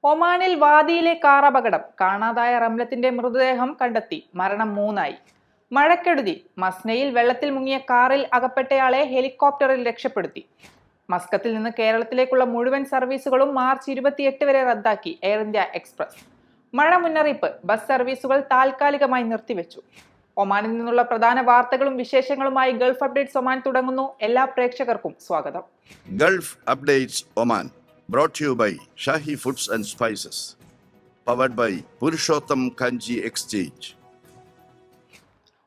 ഒമാനിൽ വാദിയിലെ കാർ അപകടം. കാണാതായ റംലത്തിന്റെ മൃതദേഹം കണ്ടെത്തി. മരണം 3ആയി. മഴക്കെടുതി. മസ്നയിൽ വെള്ളത്തിൽ മുങ്ങിയ കാറിൽ അകപ്പെട്ടയാളെ ഹെലികോപ്റ്ററിൽ രക്ഷപ്പെടുത്തി. മസ്കത്തിൽ നിന്ന് കേരളത്തിലേക്കുള്ള മുഴുവൻ സർവീസുകളും മാർച്ച് 28 വരെ റദ്ദാക്കി എയർ ഇന്ത്യ എക്സ്പ്രസ്. മഴ മുന്നറിയിപ്പ്. ബസ് സർവീസുകൾ താൽക്കാലികമായി നിർത്തിവെച്ചു. ഒമാനിൽ നിന്നുള്ള പ്രധാന വാർത്തകളും വിശേഷങ്ങളുമായി ഗൾഫ് അപ്ഡേറ്റ്സ് ഒമാൻ തുടങ്ങുന്നു. എല്ലാ പ്രേക്ഷകർക്കും സ്വാഗതം. Gulf updates Oman brought to you by Shahi Foods and Spices, powered by Purushottam Kanji Exchange.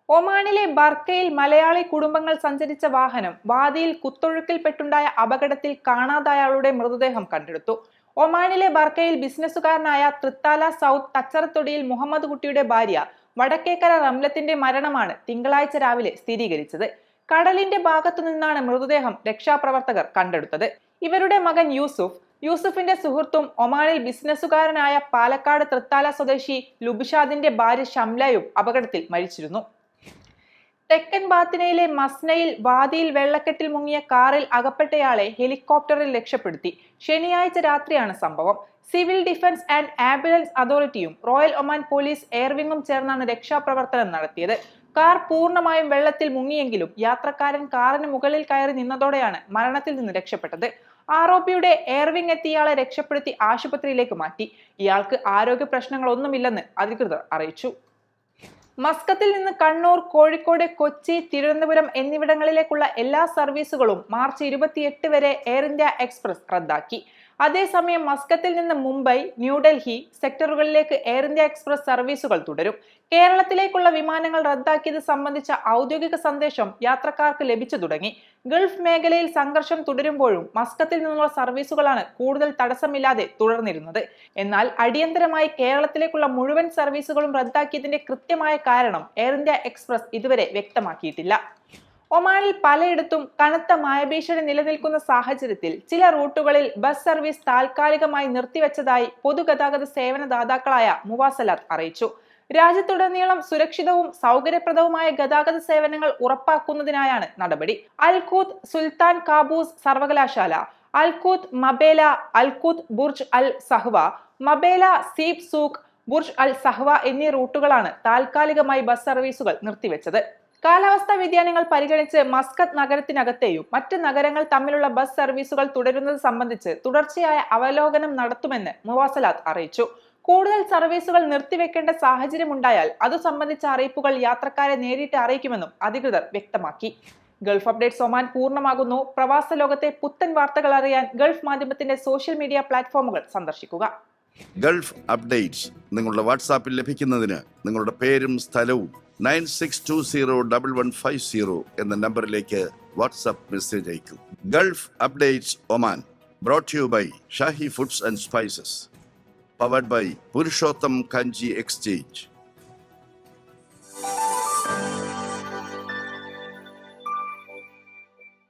ഒമാനിലെ ബർക്കയിൽ മലയാളി കുടുംബങ്ങൾ സഞ്ചരിച്ച വാഹനം വാദിയിൽ കുത്തൊഴുക്കിൽപ്പെട്ടുണ്ടായ അപകടത്തിൽ കാണാതായയാളുടെ മൃതദേഹം കണ്ടെടുത്തു. ഒമാനിലെ ബർക്കയിൽ ബിസിനസ്സുകാരനായ തൃത്താല സൗത്ത് തച്ചറത്തൊടിയിൽ മുഹമ്മദ് കുട്ടിയുടെ ഭാര്യ വടക്കേക്കര റംലത്തിന്റെ മരണമാണ് തിങ്കളാഴ്ച രാവിലെ സ്ഥിരീകരിച്ചത്. കടലിന്റെ ഭാഗത്തു നിന്നാണ് മൃതദേഹം രക്ഷാപ്രവർത്തകർ കണ്ടെടുത്തത്. ഇവരുടെ മകൻ യൂസുഫിന്റെ സുഹൃത്തും ഒമാനിൽ ബിസിനസ്സുകാരനായ പാലക്കാട് തൃത്താല സ്വദേശി ലുബിഷാദിന്റെ ഭാര്യ ഷംലയും അപകടത്തിൽ മരിച്ചിരുന്നു. തെക്കൻ ബാത്തിനയിലെ മസ്നയിൽ വാദിയിൽ വെള്ളക്കെട്ടിൽ മുങ്ങിയ കാറിൽ അകപ്പെട്ടയാളെ ഹെലികോപ്റ്ററിൽ രക്ഷപ്പെടുത്തി. ശനിയാഴ്ച രാത്രിയാണ് സംഭവം. സിവിൽ ഡിഫൻസ് ആൻഡ് ആംബുലൻസ് അതോറിറ്റിയും റോയൽ ഒമാൻ പോലീസ് എയർവിംഗും ചേർന്നാണ് രക്ഷാപ്രവർത്തനം നടത്തിയത്. കാർ പൂർണ്ണമായും വെള്ളത്തിൽ മുങ്ങിയെങ്കിലും യാത്രക്കാരൻ കാറിന് മുകളിൽ കയറി നിന്നതോടെയാണ് മരണത്തിൽ നിന്ന് രക്ഷപ്പെട്ടത്. ആർഒപിയുടെ എയർവിംഗ് എത്തി ഇയാളെ രക്ഷപ്പെടുത്തി ആശുപത്രിയിലേക്ക് മാറ്റി. ഇയാൾക്ക് ആരോഗ്യ പ്രശ്നങ്ങളൊന്നുമില്ലെന്ന് അധികൃതർ അറിയിച്ചു. മസ്കത്തിൽ നിന്ന് കണ്ണൂർ, കോഴിക്കോട്, കൊച്ചി, തിരുവനന്തപുരം എന്നിവിടങ്ങളിലേക്കുള്ള എല്ലാ സർവീസുകളും മാർച്ച് 28 വരെ എയർ ഇന്ത്യ എക്സ്പ്രസ് റദ്ദാക്കി. അതേസമയം മസ്കത്തിൽ നിന്ന് മുംബൈ, ന്യൂഡൽഹി സെക്ടറുകളിലേക്ക് എയർ ഇന്ത്യ എക്സ്പ്രസ് സർവീസുകൾ തുടരും. കേരളത്തിലേക്കുള്ള വിമാനങ്ങൾ റദ്ദാക്കിയത് സംബന്ധിച്ച ഔദ്യോഗിക സന്ദേശം യാത്രക്കാർക്ക് ലഭിച്ചു തുടങ്ങി. ഗൾഫ് മേഖലയിൽ സംഘർഷം തുടരുമ്പോഴും മസ്കത്തിൽ നിന്നുള്ള സർവീസുകളാണ് കൂടുതൽ തടസ്സമില്ലാതെ തുടർന്നിരുന്നത്. എന്നാൽ അടിയന്തരമായി കേരളത്തിലേക്കുള്ള മുഴുവൻ സർവീസുകളും റദ്ദാക്കിയതിന്റെ കൃത്യമായ കാരണം എയർ ഇന്ത്യ എക്സ്പ്രസ് ഇതുവരെ വ്യക്തമാക്കിയിട്ടില്ല. ഒമാനിൽ പലയിടത്തും കനത്ത മഴഭീഷണി നിലനിൽക്കുന്ന സാഹചര്യത്തിൽ ചില റൂട്ടുകളിൽ ബസ് സർവീസ് താൽക്കാലികമായി നിർത്തിവെച്ചതായി പൊതുഗതാഗത സേവനദാതാക്കളായ മുവാസലാത്ത് അറിയിച്ചു. രാജ്യത്തുടനീളം സുരക്ഷിതവും സൗകര്യപ്രദവുമായ ഗതാഗത സേവനങ്ങൾ ഉറപ്പാക്കുന്നതിനായാണ് നടപടി. അൽഖൂത്ത് സുൽത്താൻ കാബൂസ് സർവകലാശാല, Al Khoudh Mabela, Al Khoudh Burj Al Sahwa, Mabela Seeb Souq, Burj Al Sahwa എന്നീ റൂട്ടുകളാണ് താൽക്കാലികമായി ബസ് സർവീസുകൾ നിർത്തിവെച്ചത്. കാലാവസ്ഥാ വ്യതിയാനങ്ങൾ പരിഗണിച്ച് മസ്കത്ത് നഗരത്തിനകത്തെയും മറ്റ് നഗരങ്ങൾ തമ്മിലുള്ള ബസ് സർവീസുകൾ തുടരുന്നത് സംബന്ധിച്ച് തുടർച്ചയായ അവലോകനം നടത്തുമെന്ന് മുവാസലാത്ത് അറിയിച്ചു. കൂടുതൽ സർവീസുകൾ നിർത്തിവെക്കേണ്ട സാഹചര്യമുണ്ടായാൽ അത് സംബന്ധിച്ച അറിയിപ്പുകൾ യാത്രക്കാരെ നേരിട്ട് അറിയിക്കുമെന്നും അധികൃതർ വ്യക്തമാക്കി. ഗൾഫ് അപ്ഡേറ്റ്സ് ഒമാൻ പൂർണ്ണമാകുന്നു. പ്രവാസ ലോകത്തെ പുത്തൻ വാർത്തകൾ അറിയാൻ ഗൾഫ് മാധ്യമത്തിന്റെ സോഷ്യൽ മീഡിയ പ്ലാറ്റ്ഫോമുകൾ സന്ദർശിക്കുക. ഗൾഫ് അപ്ഡേറ്റ്സ് നിങ്ങളുടെ വാട്സാപ്പിൽ ലഭിക്കുന്നതിന് നിങ്ങളുടെ പേരും സ്ഥലവും 96201150 എന്ന നമ്പറിലേക്ക് വാട്സാപ്പ് മെസ്സേജ് അയക്കൂ. Gulf updates Oman brought to you by Shahi Foods and Spices, powered by Purushottam Kanji Exchange.